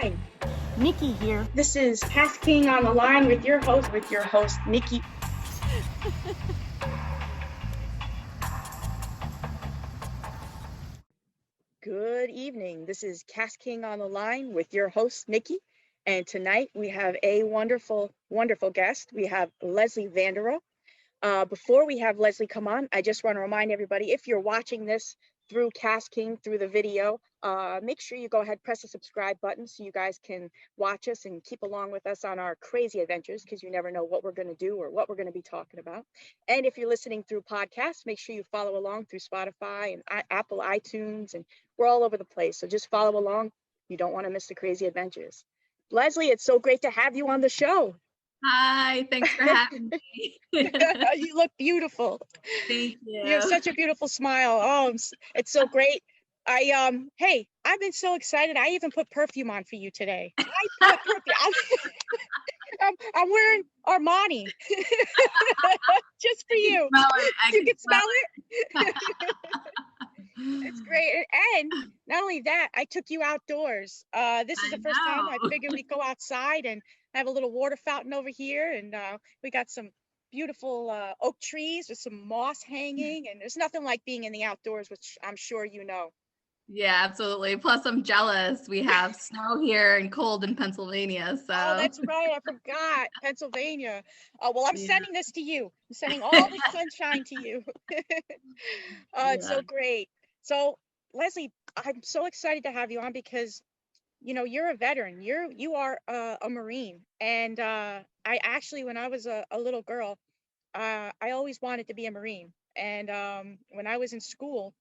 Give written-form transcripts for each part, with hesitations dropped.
Line. Nikki here. This is KastKing on the Line with your host, Nikki. Good evening. This is KastKing on the Line with your host, Nikki. And tonight we have a wonderful, wonderful guest. We have Leslie VanDerau. Before we have Leslie come on, I just want to remind everybody, if you're watching this through KastKing, through the video, make sure you go ahead, press the subscribe button so you guys can watch us and keep along with us on our crazy adventures, because you never know what we're going to do or what we're going to be talking about. And if you're listening through podcasts, make sure you follow along through Spotify and Apple iTunes, and we're all over the place. So just follow along. You don't want to miss the crazy adventures. Leslie, it's so great to have you on the show. Hi, thanks for having me. You look beautiful. Thank you. You have such a beautiful smile. Oh, it's so great. Hey, I've been so excited. I even put perfume on for you today. I'm wearing Armani just for you. You can smell it. It's great. And not only that, I took you outdoors. This is the first time I figured we'd go outside, and I have a little water fountain over here, and we got some beautiful oak trees with some moss hanging, and there's nothing like being in the outdoors, which I'm sure you know. Yeah, absolutely. Plus, I'm jealous. We have snow here and cold in Pennsylvania. So. Oh, that's right. I forgot. Pennsylvania. Well, I'm sending this to you. I'm sending all the sunshine to you. It's so great. So, Leslie, I'm so excited to have you on because, you know, you're a veteran. You are a Marine. And I actually, when I was a little girl, I always wanted to be a Marine. And when I was in school,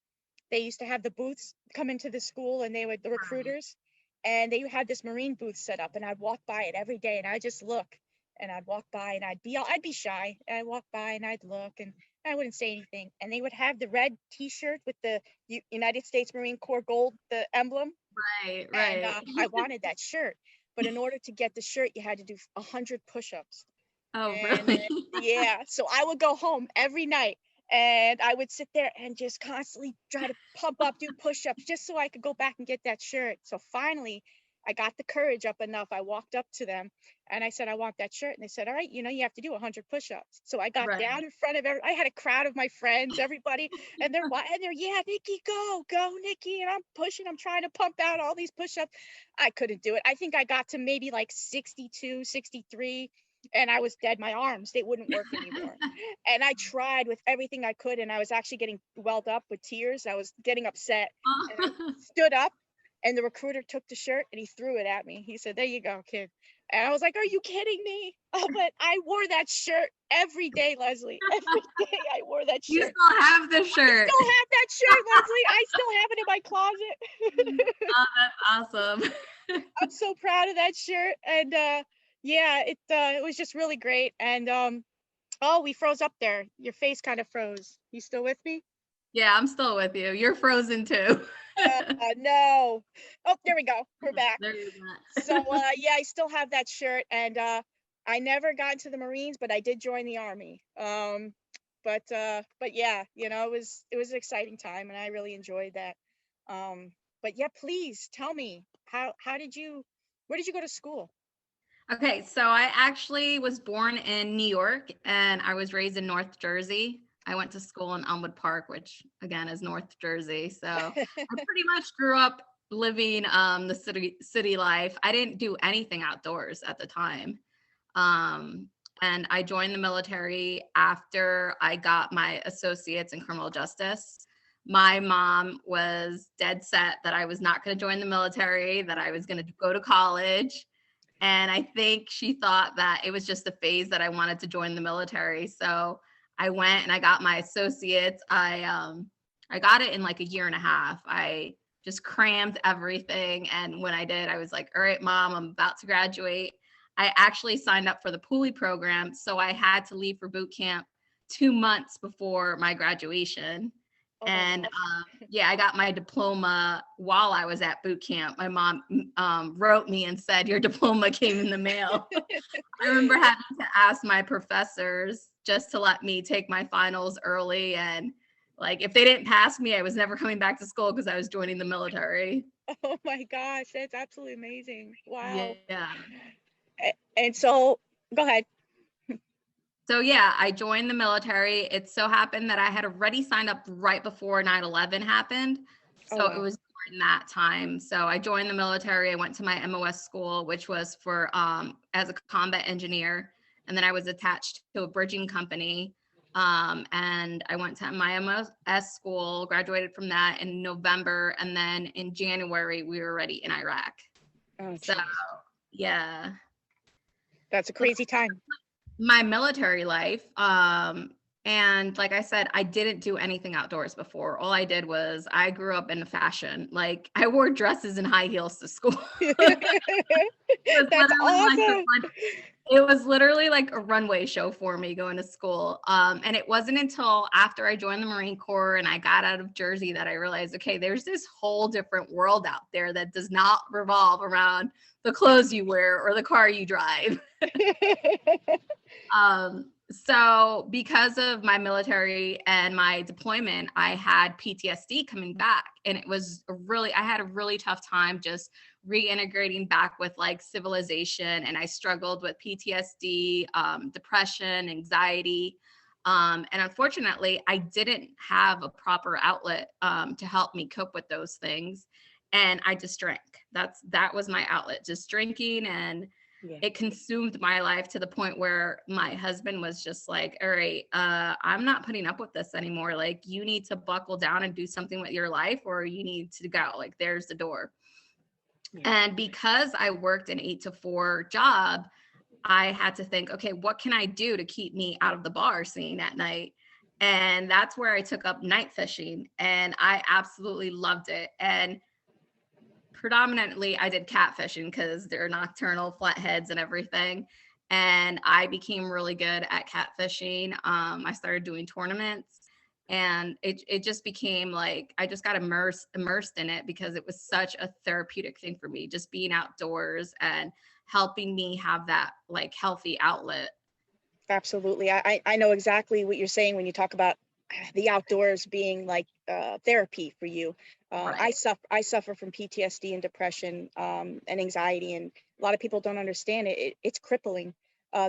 they used to have the booths come into the school, and the recruiters, and they had this Marine booth set up, and I'd walk by it every day, and I'd just look, and I'd walk by, and I'd be shy, and I'd walk by and I'd look, and I wouldn't say anything. And they would have the red T-shirt with the United States Marine Corps gold, the emblem. Right. And I wanted that shirt, but in order to get the shirt, you had to do 100 push-ups. Oh, really? Yeah. So I would go home every night, and I would sit there and just constantly try to pump up, do push-ups, just so I could go back and get that shirt. So finally, I got the courage up enough. I walked up to them and I said, I want that shirt. And they said, all right, you have to do 100 push-ups. So I got down in front of I had a crowd of my friends, everybody, and they're, yeah, Nikki, go, Nikki. And I'm pushing, I'm trying to pump out all these push-ups. I couldn't do it. I think I got to maybe like 62, 63. And I was dead. My arms, they wouldn't work anymore. And I tried with everything I could. And I was actually getting welled up with tears. I was getting upset. And I stood up, and the recruiter took the shirt and he threw it at me. He said, there you go, kid. And I was like, are you kidding me? Oh, but I wore that shirt every day, Leslie. Every day I wore that shirt. You still have the shirt. I still have that shirt, Leslie. I still have it in my closet. Oh, that's awesome. I'm so proud of that shirt. And it was just really great. And we froze up there. Your face kind of froze. You still with me? Yeah, I'm still with you. You're frozen too. No. Oh, there we go. We're back. There you go. So I still have that shirt, and I never got into the Marines, but I did join the Army. But yeah, it was an exciting time, and I really enjoyed that. But yeah, please tell me, where did you go to school? Okay, so I actually was born in New York, and I was raised in North Jersey. I went to school in Elmwood Park, which again is North Jersey. So I pretty much grew up living the city life. I didn't do anything outdoors at the time. And I joined the military after I got my associates in criminal justice. My mom was dead set that I was not going to join the military, that I was going to go to college. And I think she thought that it was just a phase that I wanted to join the military. So I went and I got my associates. I got it in like a year and a half. I just crammed everything. And when I did, I was like, all right, Mom, I'm about to graduate. I actually signed up for the Pooley program. So I had to leave for boot camp 2 months before my graduation. And I got my diploma while I was at boot camp. My mom wrote me and said, your diploma came in the mail. I remember having to ask my professors just to let me take my finals early. And like, if they didn't pass me, I was never coming back to school because I was joining the military. Oh my gosh, that's absolutely amazing. Wow. Yeah. And so, go ahead. So yeah, I joined the military. It so happened that I had already signed up right before 9/11 happened. Oh So it wow. was during that time. So I joined the military. I went to my MOS school, which was for as a combat engineer. And then I was attached to a bridging company. And I went to my MOS school, graduated from that in November. And then in January, we were already in Iraq. Oh So geez. yeah. That's a So crazy time. my military life. And like I said, I didn't do anything outdoors before. All I did was I grew up in fashion. Like I wore dresses and high heels to school. That's awesome. It was literally like a runway show for me going to school. And it wasn't until after I joined the Marine Corps and I got out of Jersey that I realized, okay, there's this whole different world out there that does not revolve around the clothes you wear or the car you drive. So because of my military and my deployment, I had PTSD coming back, and it was I had a really tough time just reintegrating back with like civilization. And I struggled with PTSD, depression, anxiety. And unfortunately, I didn't have a proper outlet to help me cope with those things. And I just drank. That was my outlet, just drinking. And Yeah. it consumed my life to the point where my husband was just like, all right, I'm not putting up with this anymore. Like, you need to buckle down and do something with your life, or you need to go. Like, there's the door. Yeah. And because I worked an 8 to 4 job, I had to think, okay, what can I do to keep me out of the bar scene at night? And that's where I took up night fishing, and I absolutely loved it. And predominantly I did catfishing because they're nocturnal flatheads and everything. And I became really good at catfishing. I started doing tournaments, and it just became like I just got immersed in it because it was such a therapeutic thing for me, just being outdoors and helping me have that like healthy outlet. Absolutely. I know exactly what you're saying when you talk about the outdoors being like therapy for you. Right. I suffer from PTSD and depression and anxiety, and a lot of people don't understand it. It's crippling.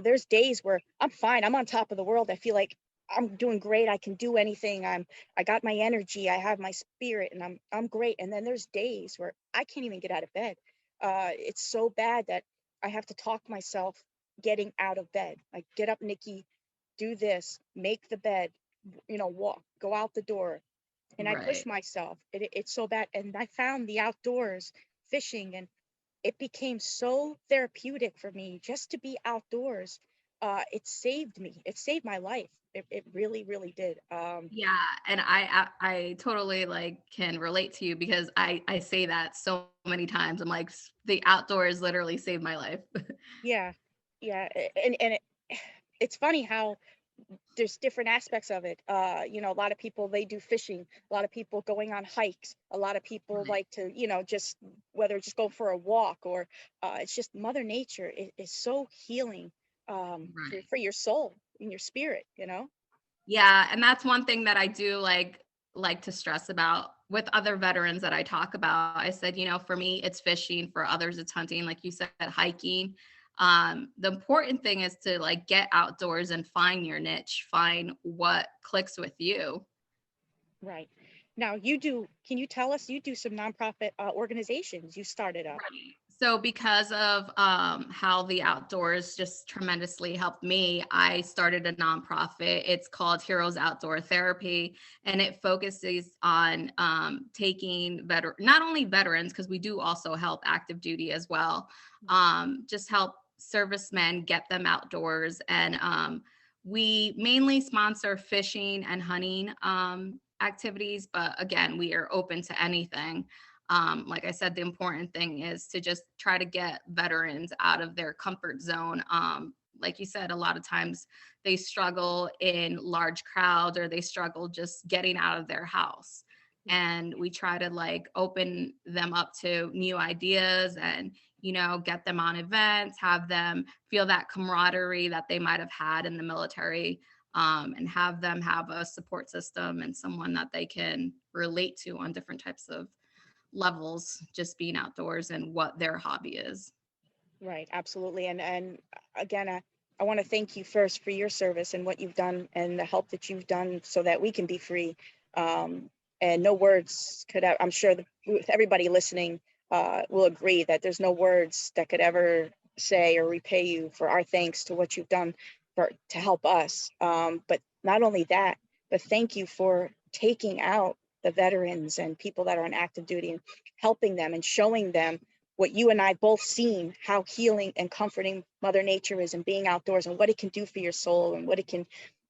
There's days where I'm fine. I'm on top of the world. I feel like I'm doing great. I can do anything. I got my energy. I have my spirit, and I'm great. And then there's days where I can't even get out of bed. It's so bad that I have to talk myself getting out of bed. Like, get up, Nikki, do this, make the bed, walk, go out the door. And I push Right. myself. It's so bad. And I found the outdoors fishing, and it became so therapeutic for me just to be outdoors. It saved me. It saved my life. It really, really did. Yeah, and I totally like can relate to you because I say that so many times. I'm like, the outdoors literally saved my life." Yeah, yeah. And it's funny how there's different aspects of it. A lot of people, they do fishing, a lot of people going on hikes, a lot of people Right. like to, just whether just go for a walk or it's just Mother Nature is so healing Right. for your soul and your spirit. Yeah, and that's one thing that I do like to stress about with other veterans that I talk about. I said, for me it's fishing, for others it's hunting, like you said, hiking. The important thing is to like get outdoors and find your niche, find what clicks with you. Right. Now can you tell us, you do some nonprofit organizations you started up? Right. So because of how the outdoors just tremendously helped me, I started a nonprofit. It's called Heroes Outdoor Therapy, and it focuses on taking not only veterans, because we do also help active duty as well, just help servicemen get them outdoors. And we mainly sponsor fishing and hunting activities, but again, we are open to anything. Like I said, the important thing is to just try to get veterans out of their comfort zone. Like you said, a lot of times they struggle in large crowds, or they struggle just getting out of their house. And we try to like open them up to new ideas and, get them on events, have them feel that camaraderie that they might have had in the military, and have them have a support system and someone that they can relate to on different types of levels just being outdoors and what their hobby is. Right, absolutely. And again, I want to thank you first for your service and what you've done and the help that you've done so that we can be free. And no words could I'm sure with everybody listening will agree that there's no words that could ever say or repay you for our thanks to what you've done to help us. But not only that, but thank you for taking out the veterans and people that are on active duty and helping them and showing them what you and I both seen, how healing and comforting Mother Nature is and being outdoors and what it can do for your soul and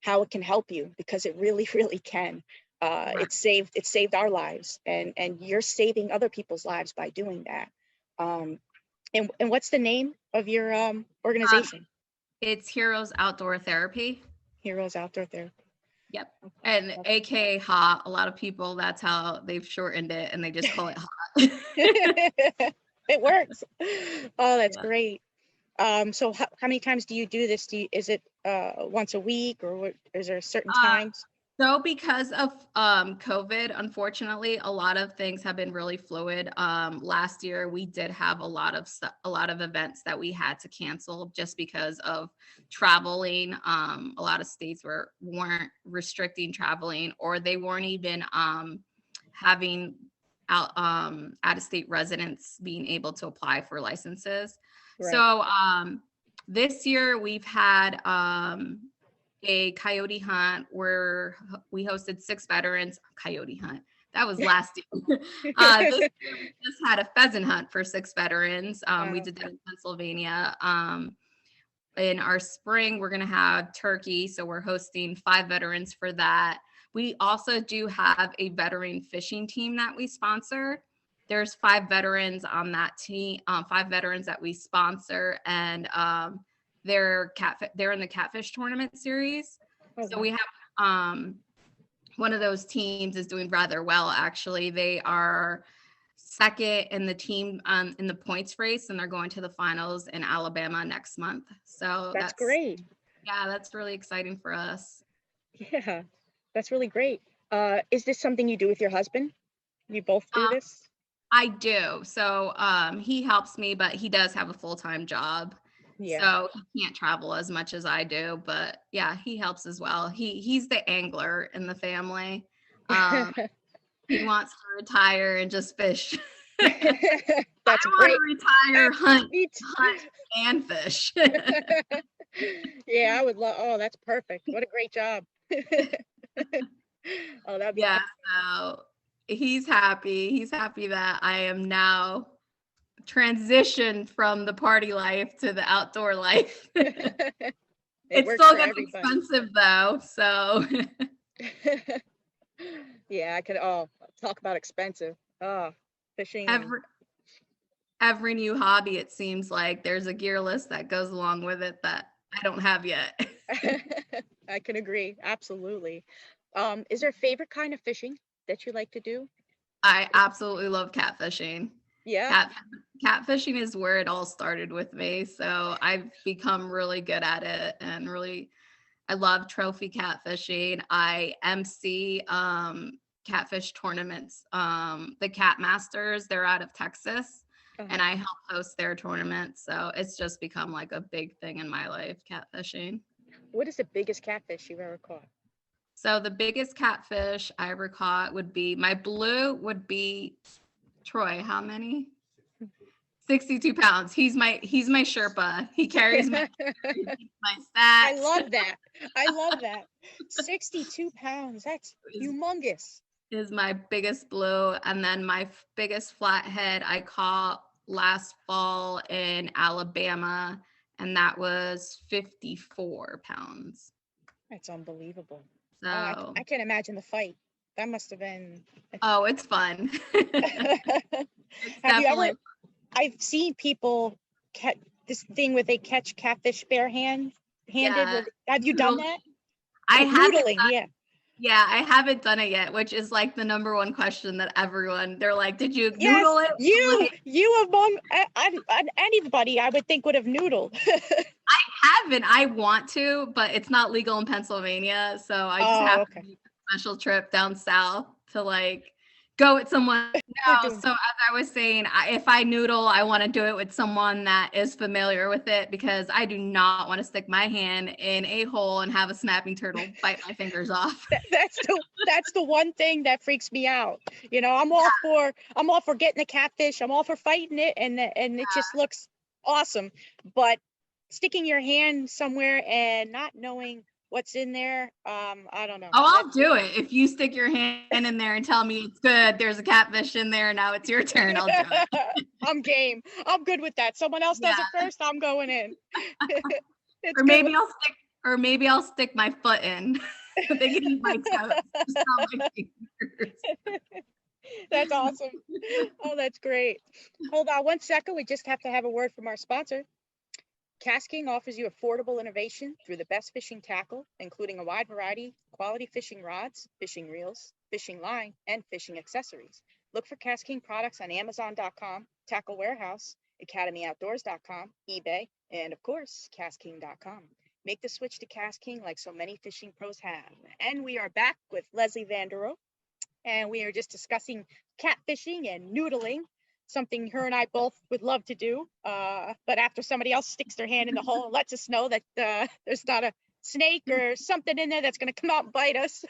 how it can help you, because it really, really can. It saved our lives, and you're saving other people's lives by doing that. And what's the name of your organization? It's Heroes Outdoor Therapy. Heroes Outdoor Therapy. Yep. And AKA HOT, a lot of people, that's how they've shortened it, and they just call it HOT. It works. Oh, that's great. So how many times do you do this? Is it once a week, or is there certain times? So because of COVID, unfortunately, a lot of things have been really fluid. Last year, we did have a lot of events that we had to cancel just because of traveling. A lot of states weren't restricting traveling, or they weren't even having out-of-state residents being able to apply for licenses. Right. So this year we've had a coyote hunt where we hosted 6 veterans. Coyote hunt. That was last year. This year we just had a pheasant hunt for 6 veterans. We did that in Pennsylvania. In our spring, we're going to have turkey. So we're hosting 5 veterans for that. We also do have a veteran fishing team that we sponsor. There's 5 veterans on that team, 5 veterans that we sponsor, and they're in the Catfish tournament series. So we have one of those teams is doing rather well, actually. They are second in the team in the points race, and they're going to the finals in Alabama next month. So that's great. Yeah, that's really exciting for us. Yeah, that's really great. Is this something you do with your husband? You both do this? I do. So he helps me, but he does have a full-time job. Yeah. So he can't travel as much as I do, but yeah, he helps as well. He's the angler in the family. He wants to retire and just fish. That's I great. Want to retire, hunt, and fish. Yeah, I would love. Oh, that's perfect. What a great job. Oh, that'd be awesome. So he's happy. He's happy that I am now transitioned from the party life to the outdoor life. It's still gonna be expensive though, so yeah, I could talk about expensive. Fishing. Every new hobby, it seems like there's a gear list that goes along with it that I don't have yet. I can agree, absolutely. Is there a favorite kind of fishing that you like to do? I absolutely love catfishing. Yeah. Catfishing is where it all started with me. So I've become really good at it, and I love trophy catfishing. I MC catfish tournaments. The Cat Masters, they're out of Texas, and I help host their tournaments. So it's just become like a big thing in my life, catfishing. What is the biggest catfish you've ever caught? So the biggest catfish I ever caught would be, my blue would be, Troy, how many? 62 pounds. He's my Sherpa. He carries my stats. I love that. 62 pounds. That's humongous. Is my biggest blue. And then my biggest flathead I caught last fall in Alabama, and that was 54 pounds. That's unbelievable. So I can't imagine the fight. That must have been. Oh, it's fun. I've seen people catch this thing where they catch catfish bare-handed. Yeah. Have you done that? I haven't. Yeah. Yeah, I haven't done it yet, which is like the number one question that they're like, did you noodle it? You among anybody I would think would have noodled. I haven't. I want to, but it's not legal in Pennsylvania. So I just have to make a special trip down south to like go with someone. We're No, doing. so as I was saying, if I noodle, I want to do it with someone that is familiar with it, because I do not want to stick my hand in a hole and have a snapping turtle bite my fingers off. That's the one thing that freaks me out. You know, I'm all for getting a catfish. I'm all for fighting it, and it just looks awesome. But sticking your hand somewhere and not knowing what's in there, I don't know. Oh, I'll do it. If you stick your hand in there and tell me it's good, there's a catfish in there, now it's your turn, I'll do it. I'm game. I'm good with that. Someone else does it first, I'm going in. Or maybe I'll stick my foot in. They can eat my toes. Just not my fingers. That's awesome. Oh, that's great. Hold on one second. We just have to have a word from our sponsor. KastKing offers you affordable innovation through the best fishing tackle, including a wide variety of quality fishing rods, fishing reels, fishing line, and fishing accessories. Look for KastKing products on Amazon.com, Tackle Warehouse, AcademyOutdoors.com, eBay, and of course, KastKing.com. Make the switch to KastKing like so many fishing pros have. And we are back with Leslie VanDerau, and we are just discussing catfishing and noodling, something her and I both would love to do. But after somebody else sticks their hand in the hole and lets us know that there's not a snake or something in there that's going to come out and bite us.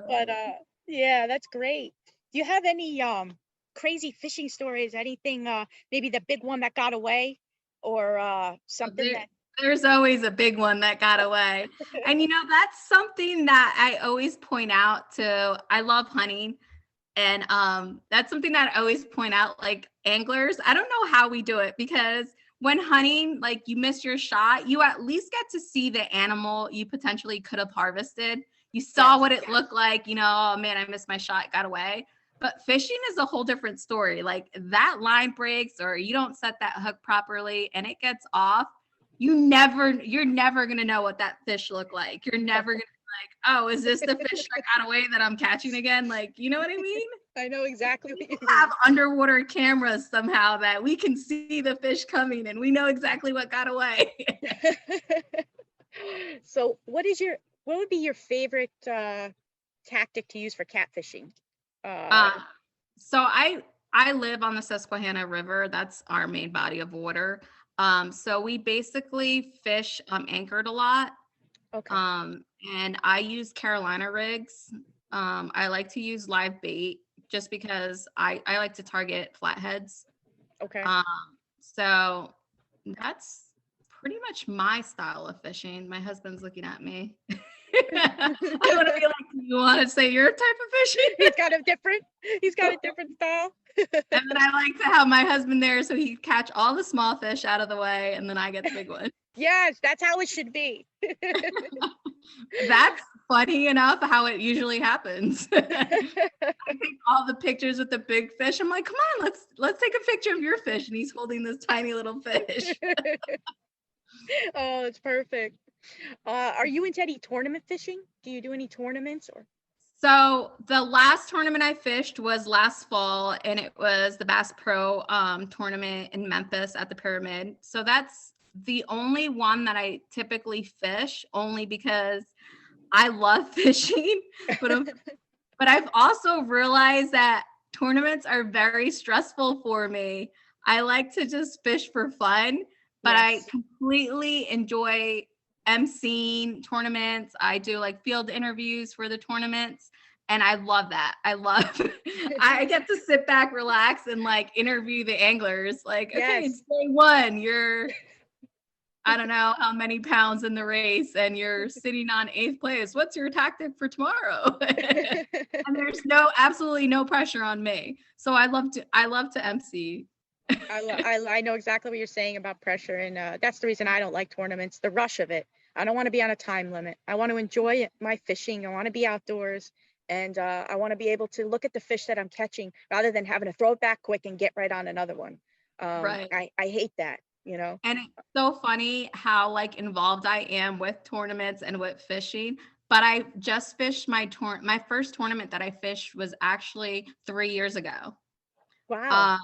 But yeah, that's great. Do you have any crazy fishing stories? Anything, maybe the big one that got away, or something that... There's always a big one that got away. And that's something that I always point out to. I love hunting. And that's something that I always point out, like anglers, I don't know how we do it, because when hunting, like you miss your shot, you at least get to see the animal you potentially could have harvested. You saw what it looked like, oh man, I missed my shot, it got away. But fishing is a whole different story. Like that line breaks, or you don't set that hook properly and it gets off. You're never going to know what that fish looked like. You're never going to be like, oh, is this the fish that got away that I'm catching again? Like, you know what I mean? I know exactly what you mean. Have underwater cameras somehow that we can see the fish coming and we know exactly what got away. So what would be your favorite tactic to use for catfishing? So I live on the Susquehanna River. That's our main body of water. So we basically fish anchored a lot. Okay. And I use Carolina rigs. I like to use live bait just because I like to target flatheads. Okay. So that's pretty much my style of fishing. My husband's looking at me. I want to be like, you want to say your type of fishing? He's got a different style. And then I like to have my husband there so he can catch all the small fish out of the way, and then I get the big one. Yes, that's how it should be. That's funny enough how it usually happens. I take all the pictures with the big fish. I'm like, come on, let's take a picture of your fish, and he's holding this tiny little fish. Oh, it's perfect. Are you into any tournament fishing? Do you do any tournaments or? So the last tournament I fished was last fall, and it was the Bass Pro tournament in Memphis at the Pyramid. So that's the only one that I typically fish, only because I love fishing. But I've also realized that tournaments are very stressful for me. I like to just fish for fun, but yes. I completely enjoy emceeing tournaments. I do like field interviews for the tournaments, and I love that. I get to sit back, relax, and like interview the anglers. Like, yes. Okay, it's day one. You're, I don't know how many pounds in the race, and you're sitting on 8th place. What's your tactic for tomorrow? And there's absolutely no pressure on me. So I love to MC. I know exactly what you're saying about pressure, and that's the reason I don't like tournaments, the rush of it. I don't want to be on a time limit. I want to enjoy my fishing. I want to be outdoors, and I want to be able to look at the fish that I'm catching rather than having to throw it back quick and get right on another one. Right. I hate that, And it's so funny how like involved I am with tournaments and with fishing. But I just fished my first tournament that I fished was actually 3 years ago. Wow.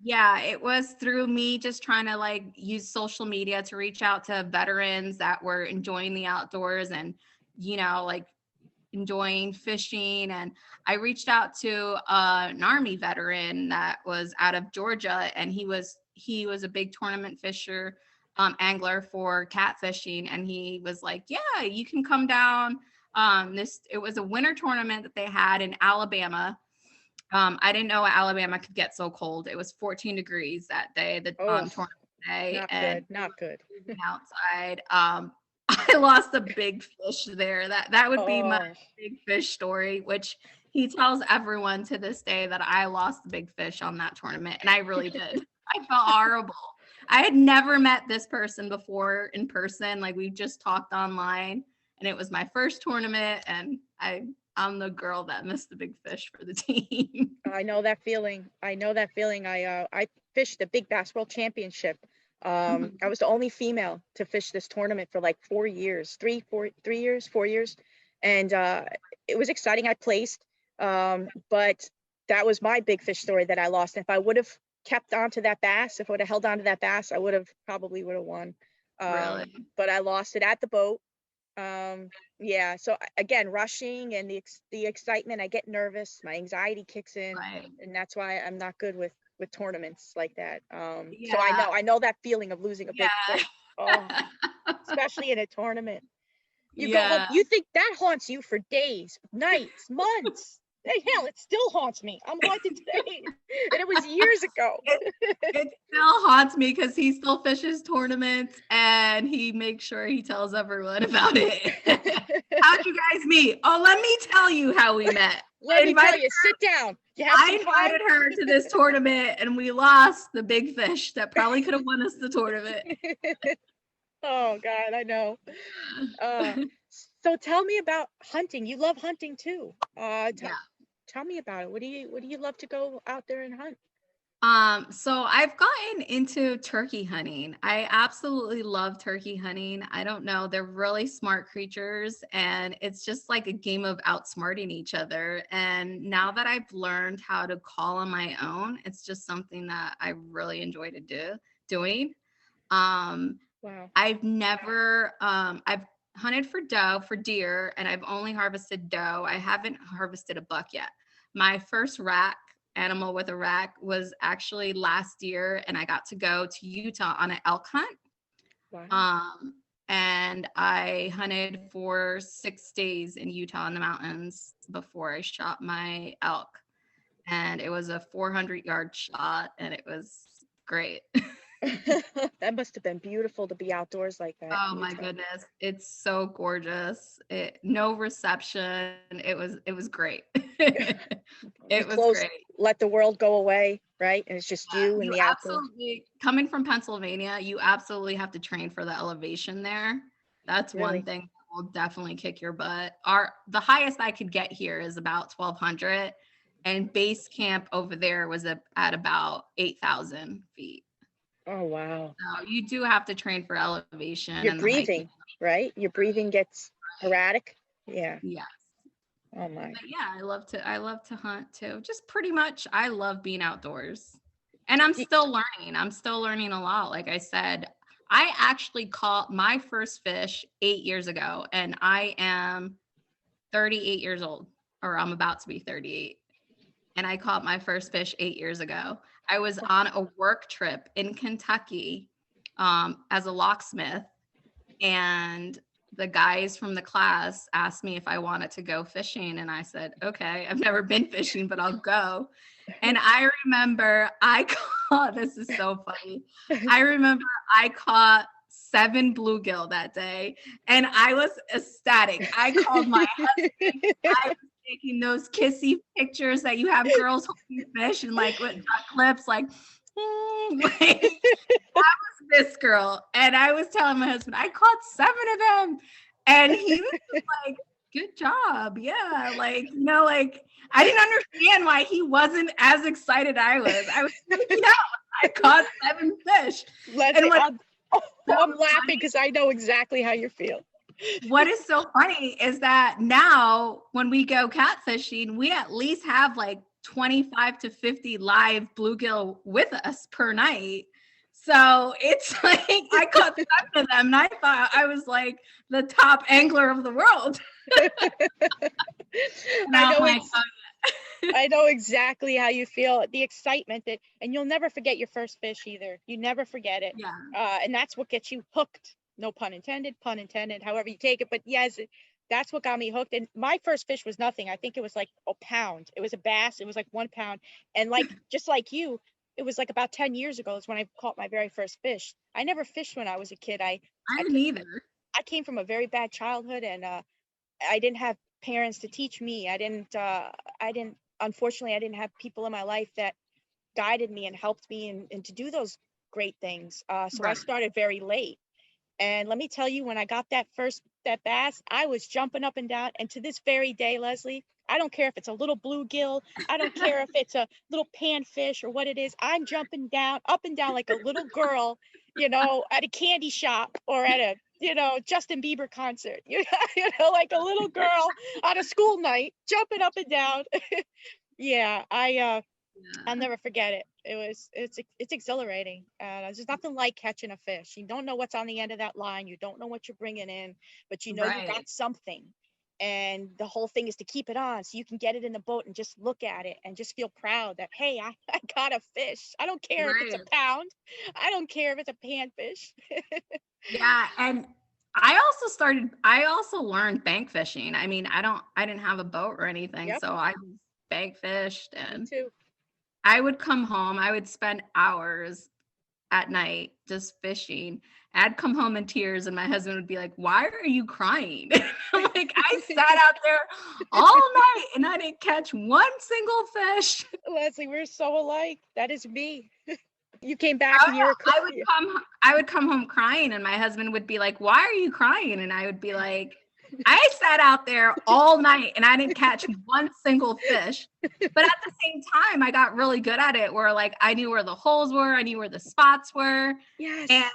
Yeah, it was through me just trying to like use social media to reach out to veterans that were enjoying the outdoors and, like enjoying fishing. And I reached out to an Army veteran that was out of Georgia, and he was a big tournament fisher, angler for catfishing. And he was like, yeah, you can come down. It was a winter tournament that they had in Alabama. I didn't know Alabama could get so cold. It was 14 degrees that day, the tournament day. Not good. Outside. I lost a big fish there. That would be my big fish story, which he tells everyone to this day that I lost the big fish on that tournament. And I really did. I felt horrible. I had never met this person before in person. Like, we just talked online, and it was my first tournament, and I'm the girl that missed the big fish for the team. I know that feeling. I fished the Big Bass World Championship. I was the only female to fish this tournament for like 4 years, 4 years. And it was exciting. I placed, but that was my big fish story that I lost. If I would have kept onto that bass, if I would have held on to that bass, I would have won. Really? But I lost it at the boat. Yeah. So again, rushing and the excitement, I get nervous, my anxiety kicks in, Right. and that's why I'm not good with tournaments like that. Yeah. So I know that feeling of losing a big fish. Especially in a tournament. You go home, you think that haunts you for days, nights, months. Hell, it still haunts me. I'm haunted today, and it was years ago. It still haunts me because he still fishes tournaments, and he makes sure he tells everyone about it. How'd you guys meet? Oh, let me tell you how we met. Let me tell you. Sit down. I invited her to this tournament, and we lost the big fish that probably could have won us the tournament. Oh God, I know. So tell me about hunting. You love hunting too. Tell me about it. What do you love to go out there and hunt? So I've gotten into turkey hunting. I absolutely love turkey hunting. I don't know, they're really smart creatures, and it's just like a game of outsmarting each other. And now that I've learned how to call on my own, it's just something that I really enjoy doing. Wow. I've hunted for deer, and I've only harvested doe. I haven't harvested a buck yet. My first animal with a rack was actually last year, and I got to go to Utah on an elk hunt. Wow. And I hunted for 6 days in Utah in the mountains before I shot my elk. And it was a 400-yard shot, and it was great. That must have been beautiful to be outdoors like that. Oh my goodness, it's so gorgeous. No reception. It was great. It was great. Let the world go away, right? And it's just you and the outdoors. Absolutely. Coming from Pennsylvania, you absolutely have to train for the elevation there. That's one thing that will definitely kick your butt. The highest I could get here is about 1,200, and base camp over there was at about 8,000 feet. Oh, wow. So you do have to train for elevation. Your breathing, right? Your breathing gets erratic. Yeah. Yes. Oh my. But yeah, I love to hunt too. Just pretty much, I love being outdoors. And I'm still learning. I'm still learning a lot. Like I said, I actually caught my first fish 8 years ago, and I am 38 years old, or I'm about to be 38. And I caught my first fish 8 years ago. I was on a work trip in Kentucky as a locksmith, and the guys from the class asked me if I wanted to go fishing, and I said, okay, I've never been fishing, but I'll go. And I remember this is so funny. I remember I caught 7 bluegill that day, and I was ecstatic. I called my husband. I was taking those kissy pictures that you have girls holding fish and like with duck lips, like I was this girl, and I was telling my husband I caught 7 of them, and he was just like, good job. Yeah, like, like I didn't understand why he wasn't as excited I was. I was freaking out. I caught 7 fish. I'm laughing because I know exactly how you feel. What is so funny is that now when we go catfishing, we at least have like 25 to 50 live bluegill with us per night. So it's like I caught 7 of them, and I thought I was like the top angler of the world. And I I'm know like, I know exactly how you feel, the excitement that, and you'll never forget your first fish either. You never forget it. yeah, And that's what gets you hooked. No pun intended, however you take it. But yes, that's what got me hooked. And my first fish was nothing. I think it was like a pound. It was a bass. It was like 1 pound. And like, just like you, it was like about 10 years ago is when I caught my very first fish. I never fished when I was a kid. I I, didn't either. I came from a very bad childhood, and I didn't have parents to teach me. Unfortunately, I didn't have people in my life that guided me and helped me and to do those great things. So I Right. started very late. And let me tell you, when I got that bass, I was jumping up and down. And to this very day, Leslie, I don't care if it's a little bluegill. I don't care if it's a little panfish or what it is. I'm jumping down, up and down like a little girl, at a candy shop or at a, Justin Bieber concert, like a little girl on a school night, jumping up and down. Yeah, I'll never forget it. It's exhilarating. There's nothing like catching a fish. You don't know what's on the end of that line. You don't know what you're bringing in, but you know you got Right. something. And the whole thing is to keep it on so you can get it in the boat and just look at it and just feel proud that, hey, I got a fish. I don't care if it's a Right. pound. I don't care if it's a panfish. Yeah. And I also learned bank fishing. I mean, I didn't have a boat or anything. Yep, So I just bank fished, me and too. I would come home. I would spend hours at night just fishing. I'd come home in tears, and my husband would be like, "Why are you crying?" I'm like, "I sat out there all night and I didn't catch one single fish." Leslie, we're so alike. That is me. You came back and you were I would come home crying, and my husband would be like, "Why are you crying?" And I would be like, "I sat out there all night and I didn't catch one single fish." But at the same time, I got really good at it, where like I knew where the holes were, I knew where the spots were. Yes. And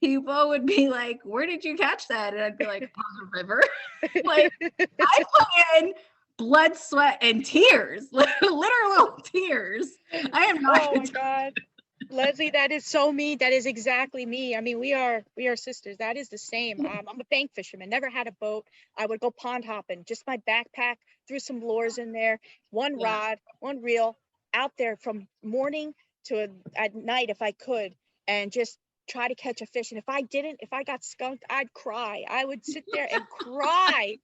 people would be like, "Where did you catch that?" And I'd be like, "On the river." Like, I put in blood, sweat, and tears, literal tears. I am not. Oh my God. Leslie, that is so me. That is exactly me. I mean, we are sisters. That is the same. I'm a bank fisherman. Never had a boat. I would go pond hopping. Just my backpack, threw some lures in there, one Yeah. rod, one reel, out there from morning to at night if I could, and just try to catch a fish. And if I got skunked, I'd cry. I would sit there and cry.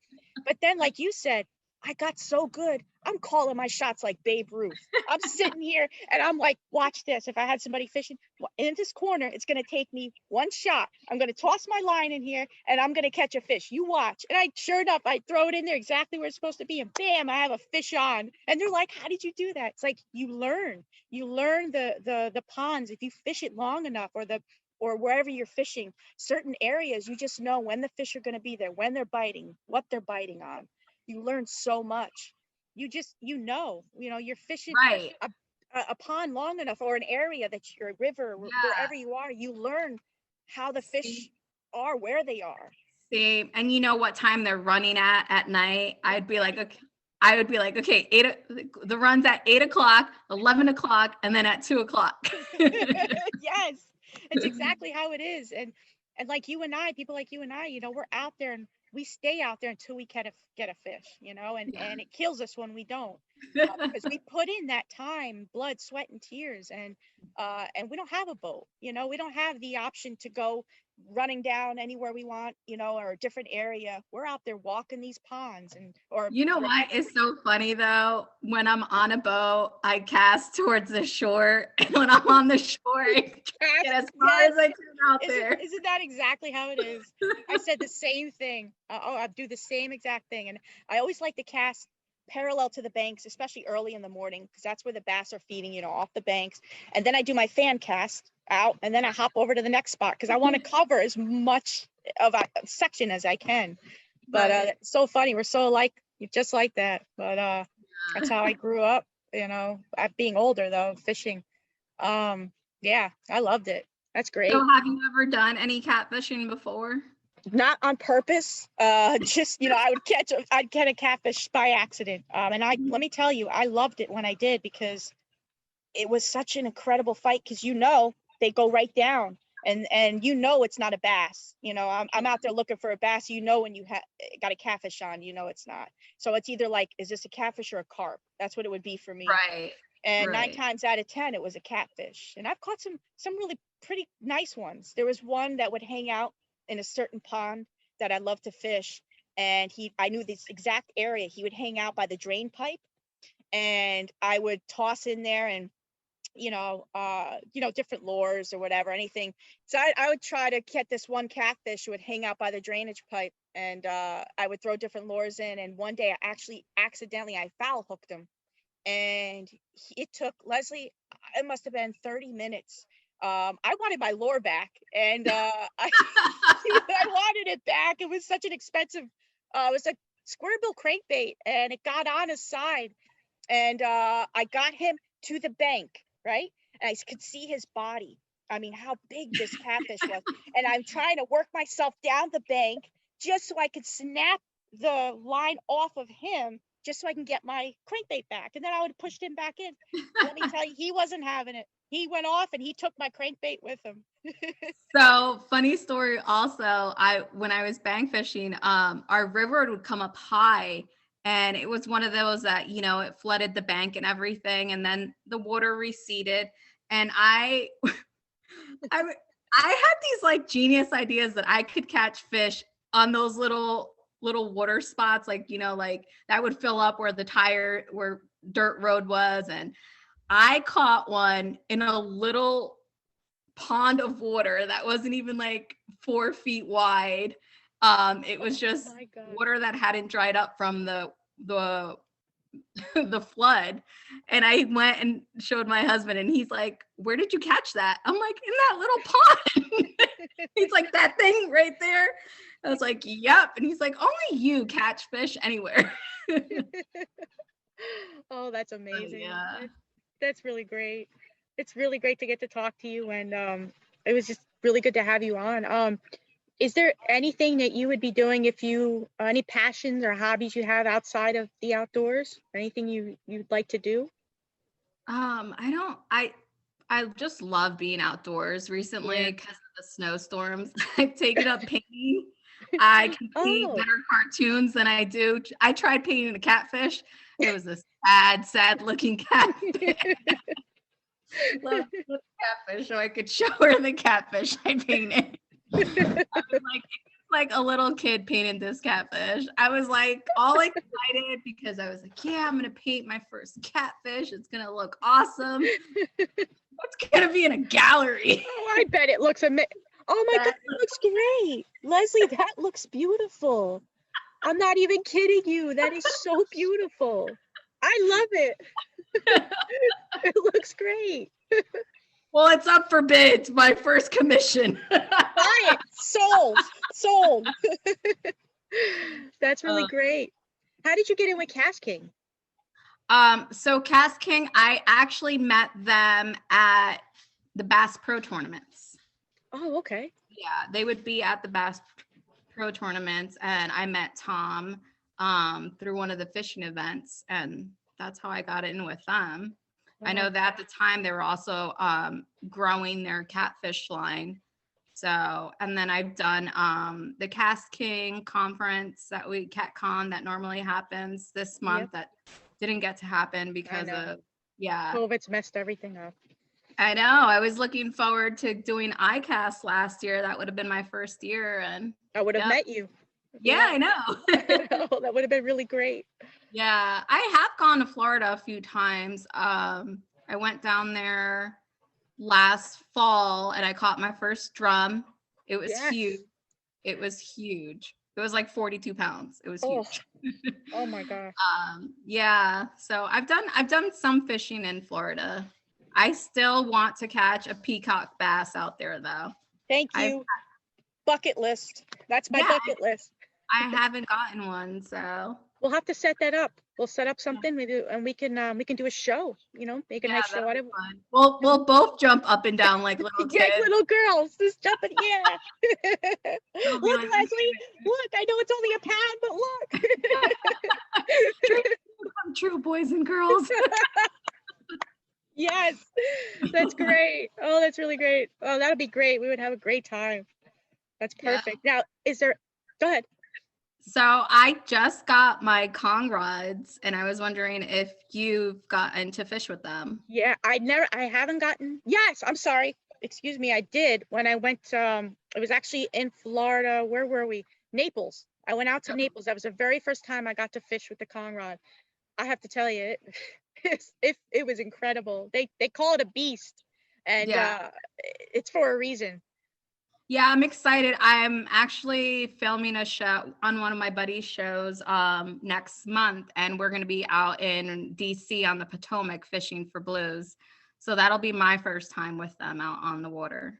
But then, like you said, I got so good. I'm calling my shots like Babe Ruth. I'm sitting here and I'm like, watch this. If I had somebody fishing in this corner, it's going to take me one shot. I'm going to toss my line in here and I'm going to catch a fish. You watch. And sure enough, I throw it in there exactly where it's supposed to be. And bam, I have a fish on. And they're like, how did you do that? It's like, you learn the ponds. If you fish it long enough, or wherever you're fishing, certain areas, you just know when the fish are going to be there, when they're biting, what they're biting on. You learn so much. You're fishing Right. a pond long enough, or an area that you're a river, Yeah. wherever you are, you learn how the fish are, where they are. Same. And you know what time they're running at night? I would be like, okay, the run's at 8:00, 11:00, and then at 2:00. Yes, it's exactly how it is. And like you and I, people like you and I, we're out there and we stay out there until we get a fish, and it kills us when we don't, because we put in that time, blood, sweat, and tears, and we don't have a boat, we don't have the option to go running down anywhere we want, or a different area. We're out there walking these ponds or You know what is so funny though? When I'm on a boat, I cast towards the shore, and when I'm on the shore, I get as far as I can out there. Isn't that exactly how it is? I said the same thing. I do the same exact thing, and I always like to cast parallel to the banks, especially early in the morning, because that's where the bass are feeding, off the banks. And then I do my fan cast out, and then I hop over to the next spot because I want to cover as much of a section as I can. But it's so funny. We're so alike, just like that. But that's how I grew up, at being older though, fishing. Yeah, I loved it. That's great. So have you ever done any catfishing before? Not on purpose. Just, I'd catch a catfish by accident. And let me tell you, I loved it when I did, because it was such an incredible fight, because they go right down. and you know it's not a bass. You know, I'm out there looking for a bass. You know, when you got a catfish on, you know it's not. So it's either like, is this a catfish or a carp? That's what it would be for me. Right. And 9 Right. times out of 10, it was a catfish. And I've caught some really pretty nice ones. There was one that would hang out in a certain pond that I love to fish. And I knew this exact area. He would hang out by the drain pipe, and I would toss in there and, different lures or whatever, anything. So I would try to get this one catfish who would hang out by the drainage pipe, and I would throw different lures in. And one day I actually accidentally, I foul hooked him. And it took Leslie, it must have been 30 minutes. I wanted my lure back, and I wanted it back. It was such an expensive, it was a square bill crankbait, and it got on his side, and I got him to the bank, right? And I could see his body. I mean, how big this catfish was. And I'm trying to work myself down the bank just so I could snap the line off of him, just so I can get my crankbait back. And then I would have pushed him back in. Let me tell you, he wasn't having it. He went off and he took my crankbait with him. So funny story also, when I was bank fishing, our river would come up high, and it was one of those that, it flooded the bank and everything, and then the water receded. And I had these like genius ideas that I could catch fish on those little water spots, like that would fill up where dirt road was. And I caught one in a little pond of water that wasn't even like 4 feet wide. It was just water that hadn't dried up from the flood. And I went and showed my husband, and he's like, "Where did you catch that?" I'm like, "In that little pond." He's like, "That thing right there?" I was like, "Yep." And he's like, "Only you catch fish anywhere." Oh, that's amazing. Yeah. That's really great. It's really great to get to talk to you, and it was just really good to have you on. Is there anything that you would be doing if you any passions or hobbies you have outside of the outdoors? Anything you'd like to do? I just love being outdoors recently because of the snowstorms. I've taken up painting. I can paint better cartoons than I do. I tried painting a catfish. It was a sad looking catfish. Love the catfish, so I could show her the catfish I painted. I was like a little kid painted this catfish. I was like all excited because I was like, yeah, I'm gonna paint my first catfish. It's gonna look awesome. It's gonna be in a gallery. Oh, I bet it looks amazing. Oh my God, it looks great. Leslie, that looks beautiful. I'm not even kidding you. That is so beautiful. I love it. It looks great. Well, it's up for bids. My first commission. Buy it. Sold. That's really great. How did you get in with KastKing? So KastKing, I actually met them at the Bass Pro tournaments. Oh, okay. Yeah, they would be at the Bass Pro tournaments, and I met Tom through one of the fishing events, and that's how I got in with them. I know that at the time they were also growing their catfish line. So, and then I've done the KastKing Conference CatCon that normally happens this month that didn't get to happen because of COVID's messed everything up. I know. I was looking forward to doing iCast last year. That would have been my first year, and I would have met you. Yeah, I know. That would have been really great. Yeah, I have gone to Florida a few times. I went down there last fall and I caught my first drum. It was huge. It was huge. It was like 42 pounds. It was huge. Oh my gosh. Yeah. So I've done some fishing in Florida. I still want to catch a peacock bass out there though. Thank you. Bucket list. That's my bucket list. I haven't gotten one, so we'll have to set that up. We'll set up something we can do a show. Make a nice show out of it. We'll both jump up and down like little kids. Like little girls, just jumping. Yeah. Look, Leslie. Look, I know it's only a pound, but look. Come true, boys and girls. Yes, that's great. Oh, that's really great. Oh, that would be great. We would have a great time. That's Yeah. perfect. Now, go ahead. So I just got my Kong rods, and I was wondering if you've gotten to fish with them. Yeah, I haven't gotten, yes, I'm sorry. Excuse me, I did when I went, it was actually in Florida. Where were we? Naples. I went out to Naples. That was the very first time I got to fish with the Kong rod. I have to tell you, it was incredible. They call it a beast, and Yeah. it's for a reason. Yeah, I'm excited. I'm actually filming a show on one of my buddy's shows next month, and we're going to be out in DC on the Potomac fishing for blues. So that'll be my first time with them out on the water.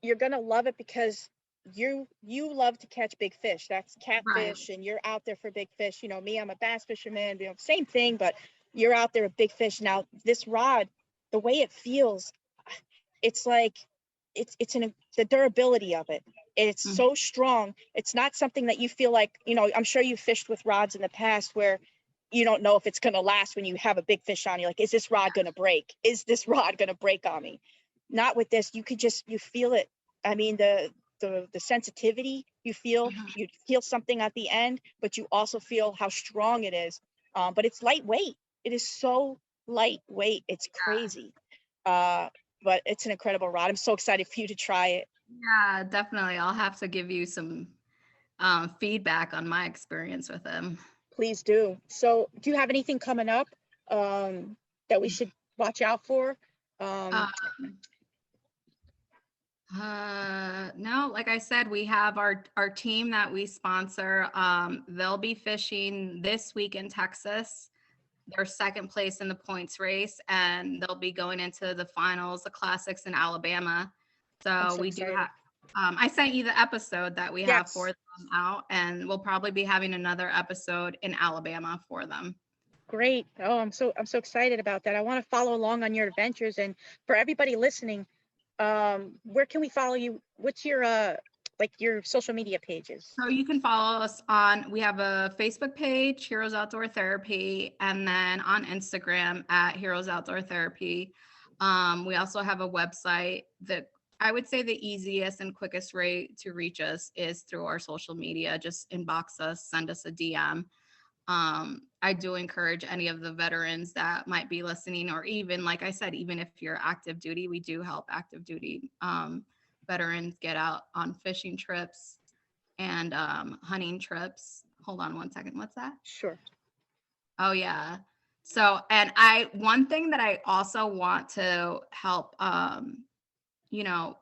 You're gonna love it because you love to catch big fish. That's Right. catfish, and you're out there for big fish. You know me, I'm a bass fisherman. You know, same thing, but you're out there with big fish. Now this rod, the way it feels, it's like it's in the durability of it. It's Mhm. so strong. It's not something that you feel like, you know, I'm sure you fished with rods in the past where you don't know if it's going to last when you have a big fish on you. Like, is this rod going to break? Is this rod going to break on me? Not with this. You could just, you feel it. I mean, the sensitivity Mhm. you feel something at the end, but you also feel how strong it is. But it's lightweight. It is so lightweight. It's crazy. Uh, but it's an incredible rod. I'm so excited for you to try it. Yeah, definitely. I'll have to give you some feedback on my experience with them. Please do. So, do you have anything coming up that we should watch out for? Um, Uh, no, like I said, we have our team that we sponsor. They'll be fishing this week in Texas. They're second place in the points race, and they'll be going into the finals, the classics in Alabama. I'm So so we do excited. have. I sent you the episode that we have for Yes, them out, and we'll probably be having another episode in Alabama for them. great. Oh, I'm so excited about that. I want to follow along on your adventures. And for everybody listening, where can we follow you? What's your like your social media pages? So you can follow us on, we have a Facebook page, Heroes Outdoor Therapy, and then on Instagram at Heroes Outdoor Therapy. We also have a website that I would say the easiest and quickest way to reach us is through our social media. Just inbox us, send us a DM. I do encourage any of the veterans that might be listening, or even, like I said, even if you're active duty, we do help active duty veterans get out on fishing trips and hunting trips. Hold on one second. What's that? Sure. Oh yeah. So, and one thing that I also want to help, you know,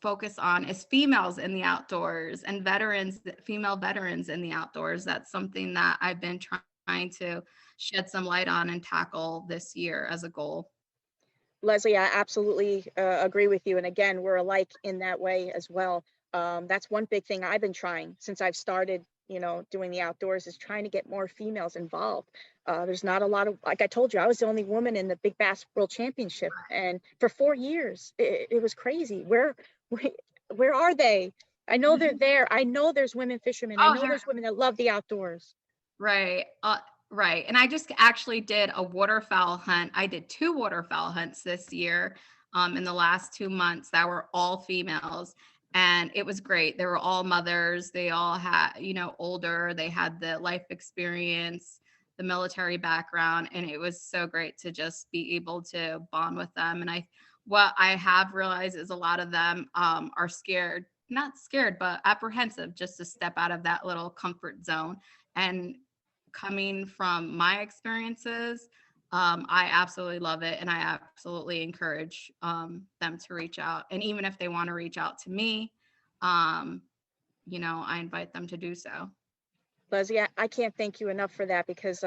focus on is females in the outdoors and veterans, female veterans in the outdoors. That's something that I've been trying to shed some light on and tackle this year as a goal. Leslie, I absolutely agree with you. And again, we're alike in that way as well. That's one big thing I've been trying since I've started, you know, doing the outdoors is trying to get more females involved. There's not a lot of, like I told you, I was the only woman in the Big Bass World Championship. And for 4 years, it was crazy. Where are they? I know they're there. I know there's women fishermen. I Oh, know there's women that love the outdoors. right. Right. And I just actually did a waterfowl hunt. I did 2 waterfowl hunts this year in the last 2 months that were all females. And it was great. They were all mothers. They all had, you know, older. They had the life experience, the military background. And it was so great to just be able to bond with them. And what I have realized is a lot of them are scared, not scared, but apprehensive just to step out of that little comfort zone. And coming from my experiences, I absolutely love it. And I absolutely encourage them to reach out. And even if they want to reach out to me, um, you know, I invite them to do so. Leslie, I can't thank you enough for that because,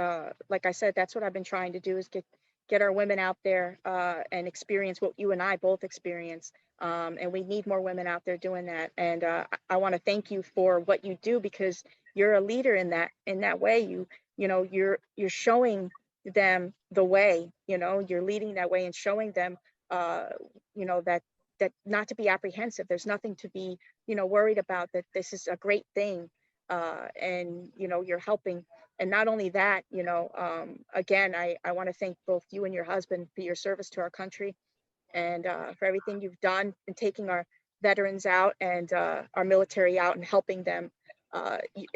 like I said, that's what I've been trying to do is get our women out there and experience what you and I both experience. And we need more women out there doing that. And I want to thank you for what you do because you're a leader in that way. You know you're showing them the way. You know you're leading that way and showing them, uh, you know that not to be apprehensive. There's nothing to be worried about. That this is a great thing and you know you're helping And not only that, again, I want to thank both you and your husband for your service to our country, and for everything you've done in taking our veterans out and our military out and helping them.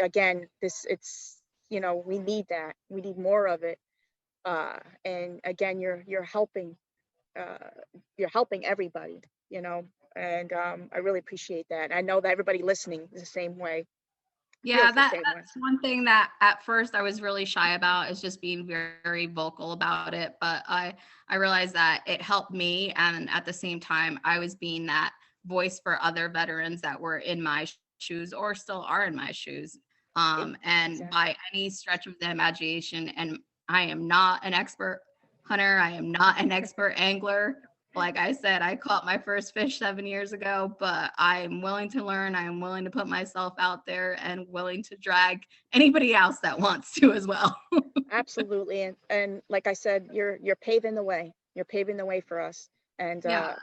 Again, we need that. We need more of it. And again, uh, you're helping everybody, and I really appreciate that. I know that everybody listening is the same way. Yeah, that's one thing that at first I was really shy about, is just being very, very vocal about it. But I realized that it helped me, and at the same time, I was being that voice for other veterans that were in my shoes or still are in my shoes. And Exactly. by any stretch of the imagination, and I am not an expert hunter, I am not an expert angler. Like I said, I caught my first fish 7 years ago, but I'm willing to learn. I am willing to put myself out there and willing to drag anybody else that wants to as well. Absolutely. And like I said, you're paving the way. You're paving the way for us. And Yeah.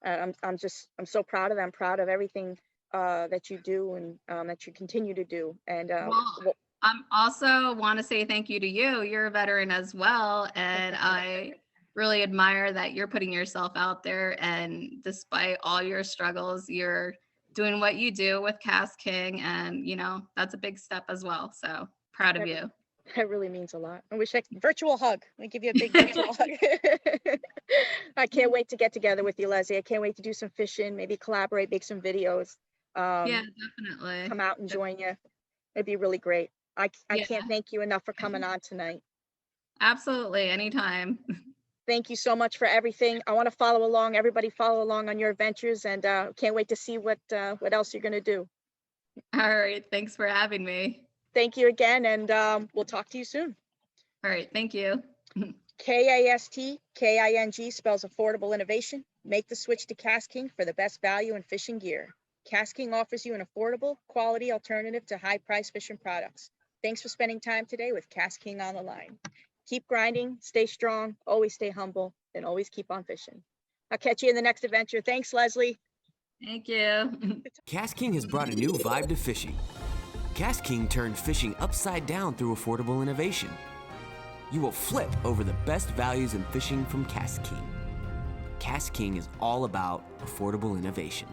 I'm so proud of them. I'm proud of everything that you do, and that you continue to do. And Well, I'm also want to say thank you to you. You're a veteran as well. And I really admire that you're putting yourself out there, and despite all your struggles, you're doing what you do with KastKing, and that's a big step as well. So proud of you. that really means a lot. I wish virtual hug. Let me give you a big virtual hug. I can't wait to get together with you, Leslie. I can't wait to do some fishing, maybe collaborate, make some videos. Yeah, definitely. Come out and join you. It'd be really great. I Yeah, can't thank you enough for coming on tonight. absolutely. Anytime. Thank you so much for everything. I want to follow along. Everybody follow along on your adventures, and can't wait to see what else you're going to do. All right. Thanks for having me. Thank you again, and we'll talk to you soon. All right. Thank you. KastKing spells affordable innovation. Make the switch to KastKing for the best value in fishing gear. KastKing offers you an affordable, quality alternative to high-priced fishing products. Thanks for spending time today with KastKing on the Line. Keep grinding, stay strong, always stay humble, and always keep on fishing. I'll catch you in the next adventure. Thanks, Leslie. Thank you. KastKing has brought a new vibe to fishing. KastKing turned fishing upside down through affordable innovation. You will flip over the best values in fishing from KastKing. KastKing is all about affordable innovation.